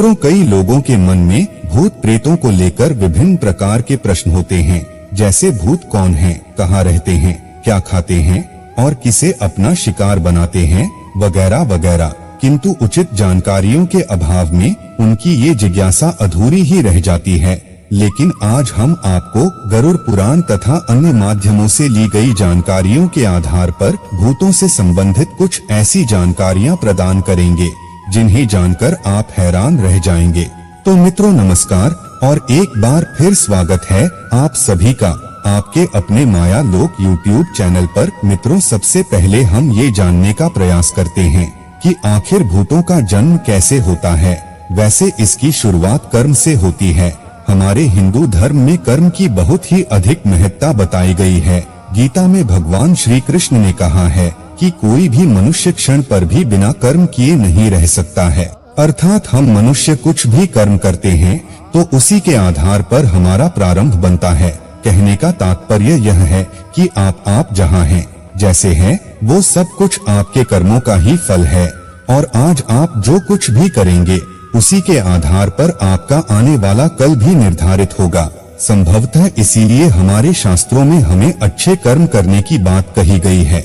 मित्रों, कई लोगों के मन में भूत प्रेतों को लेकर विभिन्न प्रकार के प्रश्न होते हैं, जैसे भूत कौन हैं, कहाँ रहते हैं, क्या खाते हैं और किसे अपना शिकार बनाते हैं, वगैरह वगैरह। किंतु उचित जानकारियों के अभाव में उनकी ये जिज्ञासा अधूरी ही रह जाती है। लेकिन आज हम आपको गरुड़ पुराण तथा अन्य माध्यमों से ली गई जानकारियों के आधार पर भूतों से संबंधित कुछ ऐसी जानकारियां प्रदान करेंगे जिन्हें जानकर आप हैरान रह जाएंगे। तो मित्रों नमस्कार और एक बार फिर स्वागत है आप सभी का आपके अपने माया लोक YouTube चैनल पर। मित्रों, सबसे पहले हम ये जानने का प्रयास करते हैं कि आखिर भूतों का जन्म कैसे होता है। वैसे इसकी शुरुआत कर्म से होती है। हमारे हिंदू धर्म में कर्म की बहुत ही अधिक महत्ता बताई गई है। गीता में भगवान श्री कृष्ण ने कहा है कि कोई भी मनुष्य क्षण पर भी बिना कर्म किए नहीं रह सकता है। अर्थात हम मनुष्य कुछ भी कर्म करते हैं तो उसी के आधार पर हमारा प्रारंभ बनता है। कहने का तात्पर्य यह है कि आप जहाँ हैं, जैसे हैं, वो सब कुछ आपके कर्मों का ही फल है। और आज आप जो कुछ भी करेंगे उसी के आधार पर आपका आने वाला कल भी निर्धारित होगा। संभवतः इसीलिए हमारे शास्त्रों में हमें अच्छे कर्म करने की बात कही गई है।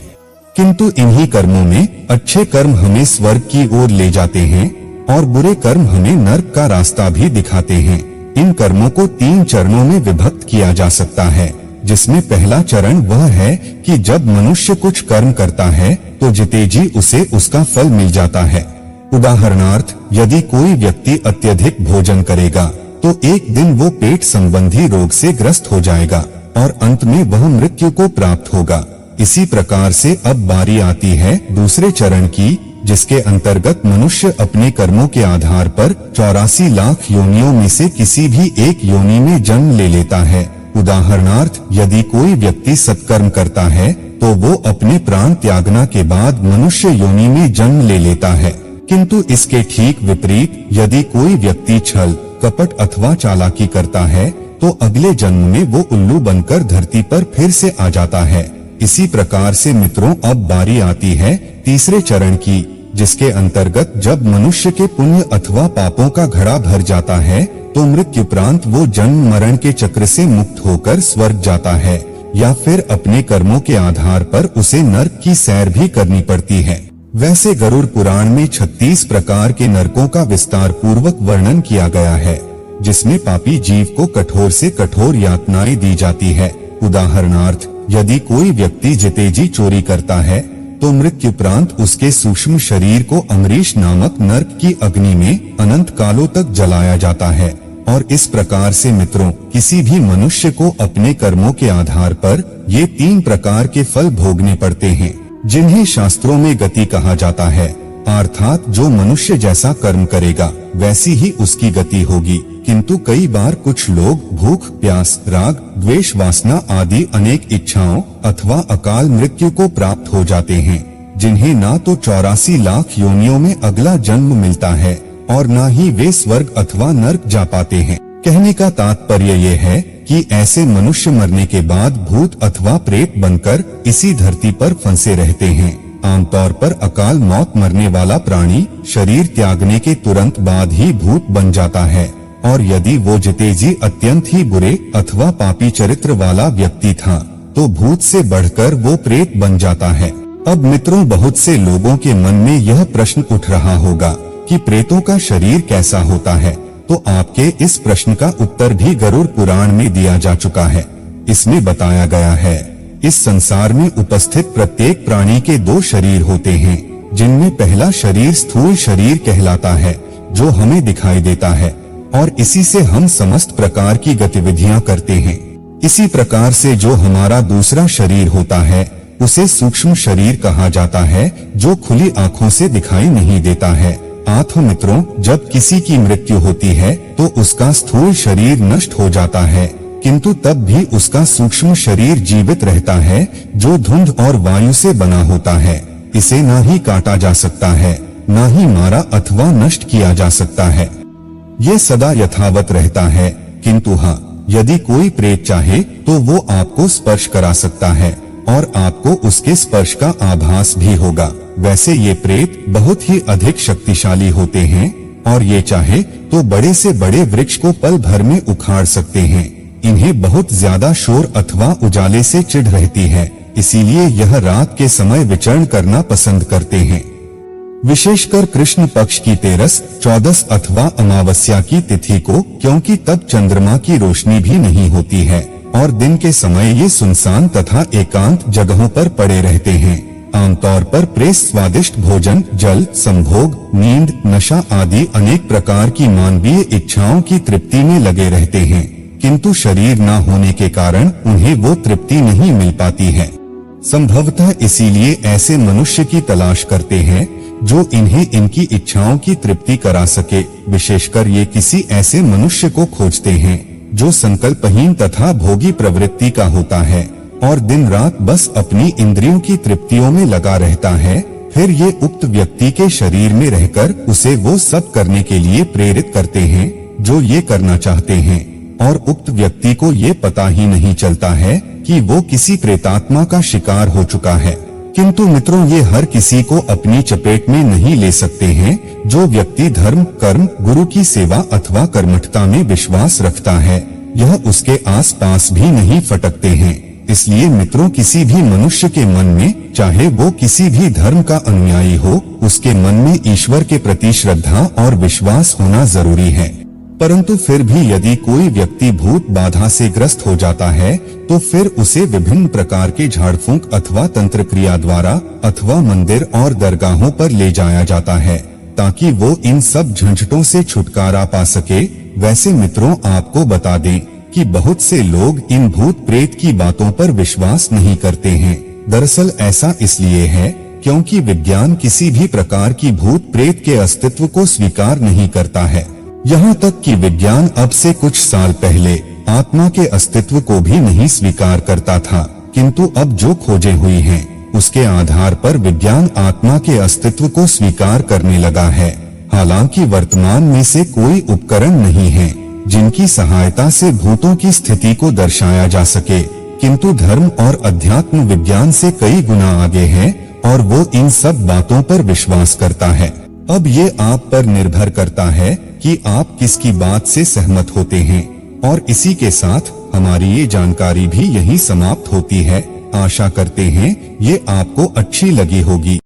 किंतु इन्हीं कर्मों में अच्छे कर्म हमें स्वर्ग की ओर ले जाते हैं और बुरे कर्म हमें नर्क का रास्ता भी दिखाते हैं। इन कर्मों को 3 चरणों में विभक्त किया जा सकता है, जिसमें पहला चरण वह है कि जब मनुष्य कुछ कर्म करता है तो जीते जी उसे उसका फल मिल जाता है। उदाहरणार्थ, यदि कोई व्यक्ति अत्यधिक भोजन करेगा तो एक दिन वो पेट संबंधी रोग से ग्रस्त हो जाएगा और अंत में वह मृत्यु को प्राप्त होगा। इसी प्रकार से अब बारी आती है दूसरे चरण की, जिसके अंतर्गत मनुष्य अपने कर्मों के आधार पर 84 लाख योनियों में से किसी भी एक योनि में जन्म ले लेता है। उदाहरणार्थ, यदि कोई व्यक्ति सत्कर्म करता है तो वो अपने प्राण त्यागना के बाद मनुष्य योनि में जन्म ले लेता है। किंतु इसके ठीक विपरीत, यदि कोई व्यक्ति छल, कपट अथवा चालाकी करता है तो अगले जन्म में वो उल्लू बनकर धरती पर फिर से आ जाता है। इसी प्रकार से मित्रों, अब बारी आती है तीसरे चरण की, जिसके अंतर्गत जब मनुष्य के पुण्य अथवा पापों का घड़ा भर जाता है तो मृत्युपरांत वो जन्म मरण के चक्र से मुक्त होकर स्वर्ग जाता है, या फिर अपने कर्मों के आधार पर उसे नरक की सैर भी करनी पड़ती है। वैसे गरुड़ पुराण में 36 प्रकार के नरकों का विस्तार पूर्वक वर्णन किया गया है, जिसमें पापी जीव को कठोर से कठोर यातनाएं दी जाती है। उदाहरणार्थ, यदि कोई व्यक्ति जीते जी चोरी करता है तो मृत्युपरांत उसके सूक्ष्म शरीर को अमरीश नामक नरक की अग्नि में अनंत कालों तक जलाया जाता है। और इस प्रकार से मित्रों, किसी भी मनुष्य को अपने कर्मों के आधार पर ये 3 प्रकार के फल भोगने पड़ते हैं, जिन्हें शास्त्रों में गति कहा जाता है। अर्थात जो मनुष्य जैसा कर्म करेगा वैसी ही उसकी गति होगी। किंतु कई बार कुछ लोग भूख, प्यास, राग, द्वेष, वासना आदि अनेक इच्छाओं अथवा अकाल मृत्यु को प्राप्त हो जाते हैं, जिन्हें ना तो 84 लाख योनियों में अगला जन्म मिलता है और ना ही वे स्वर्ग अथवा नरक जा पाते हैं। कहने का तात्पर्य ये है कि ऐसे मनुष्य मरने के बाद भूत अथवा प्रेत बनकर इसी धरती पर फंसे रहते हैं। आमतौर पर अकाल मौत मरने वाला प्राणी शरीर त्यागने के तुरंत बाद ही भूत बन जाता है, और यदि वो जीते जी अत्यंत ही बुरे अथवा पापी चरित्र वाला व्यक्ति था तो भूत से बढ़कर वो प्रेत बन जाता है। अब मित्रों, बहुत से लोगों के मन में यह प्रश्न उठ रहा होगा कि प्रेतों का शरीर कैसा होता है। तो आपके इस प्रश्न का उत्तर भी गरुड़ पुराण में दिया जा चुका है। इसमें बताया गया है, इस संसार में उपस्थित प्रत्येक प्राणी के 2 शरीर होते हैं, जिनमें पहला शरीर स्थूल शरीर कहलाता है, जो हमें दिखाई देता है और इसी से हम समस्त प्रकार की गतिविधियां करते हैं। इसी प्रकार से जो हमारा दूसरा शरीर होता है उसे सूक्ष्म शरीर कहा जाता है, जो खुली आंखों से दिखाई नहीं देता है। मित्रों, जब किसी की मृत्यु होती है तो उसका स्थूल शरीर नष्ट हो जाता है, किंतु तब भी उसका सूक्ष्म शरीर जीवित रहता है, जो धुंध और वायु से बना होता है। इसे ना ही काटा जा सकता है, ना ही मारा अथवा नष्ट किया जा सकता है। ये सदा यथावत रहता है। किंतु हाँ, यदि कोई प्रेत चाहे तो वो आपको स्पर्श करा सकता है और आपको उसके स्पर्श का आभास भी होगा। वैसे ये प्रेत बहुत ही अधिक शक्तिशाली होते हैं। और ये चाहे तो बड़े से बड़े वृक्ष को पल भर में उखाड़ सकते हैं। इन्हें बहुत ज्यादा शोर अथवा उजाले से चिढ़ रहती है, इसीलिए यह रात के समय विचरण करना पसंद करते हैं। विशेषकर कृष्ण पक्ष की 13, 14 अथवा अमावस्या की तिथि को, क्योंकि तब चंद्रमा की रोशनी भी नहीं होती है और दिन के समय ये सुनसान तथा एकांत जगहों पर पड़े रहते हैं। आमतौर पर प्रेस, स्वादिष्ट भोजन, जल, संभोग, नींद, नशा आदि अनेक प्रकार की मानवीय इच्छाओं की तृप्ति में लगे रहते हैं, किंतु शरीर न होने के कारण उन्हें वो तृप्ति नहीं मिल पाती है। संभवतः इसीलिए ऐसे मनुष्य की तलाश करते हैं जो इन्हें इनकी इच्छाओं की तृप्ति करा सके। विशेषकर ये किसी ऐसे मनुष्य को खोजते हैं जो संकल्पहीन तथा भोगी प्रवृत्ति का होता है और दिन रात बस अपनी इंद्रियों की तृप्तियों में लगा रहता है। फिर ये उक्त व्यक्ति के शरीर में रहकर उसे वो सब करने के लिए प्रेरित करते हैं जो ये करना चाहते हैं, और उक्त व्यक्ति को ये पता ही नहीं चलता है कि वो किसी प्रेतात्मा का शिकार हो चुका है। किंतु मित्रों, ये हर किसी को अपनी चपेट में नहीं ले सकते हैं। जो व्यक्ति धर्म, कर्म, गुरु की सेवा अथवा कर्मठता में विश्वास रखता है, यह उसके आसपास भी नहीं फटकते हैं। इसलिए मित्रों, किसी भी मनुष्य के मन में, चाहे वो किसी भी धर्म का अनुयायी हो, उसके मन में ईश्वर के प्रति श्रद्धा और विश्वास होना जरूरी है। परंतु फिर भी यदि कोई व्यक्ति भूत बाधा से ग्रस्त हो जाता है तो फिर उसे विभिन्न प्रकार के झाड़ फूंक अथवा तंत्र क्रिया द्वारा अथवा मंदिर और दरगाहों पर ले जाया जाता है ताकि वो इन सब झंझटों से छुटकारा पा सके। वैसे मित्रों, आपको बता दें कि बहुत से लोग इन भूत प्रेत की बातों पर विश्वास नहीं करते हैं। दरअसल ऐसा इसलिए है क्योंकि विज्ञान किसी भी प्रकार की भूत प्रेत के अस्तित्व को स्वीकार नहीं करता है। यहाँ तक कि विज्ञान अब से कुछ साल पहले आत्मा के अस्तित्व को भी नहीं स्वीकार करता था, किंतु अब जो खोजें हुई हैं, उसके आधार पर विज्ञान आत्मा के अस्तित्व को स्वीकार करने लगा है। हालांकि वर्तमान में से कोई उपकरण नहीं है जिनकी सहायता से भूतों की स्थिति को दर्शाया जा सके, किंतु धर्म और अध्यात्म विज्ञान से कई गुना आगे है और वो इन सब बातों पर विश्वास करता है। अब ये आप पर निर्भर करता है कि आप किसकी बात से सहमत होते हैं। और इसी के साथ हमारी ये जानकारी भी यही समाप्त होती है। आशा करते हैं ये आपको अच्छी लगी होगी।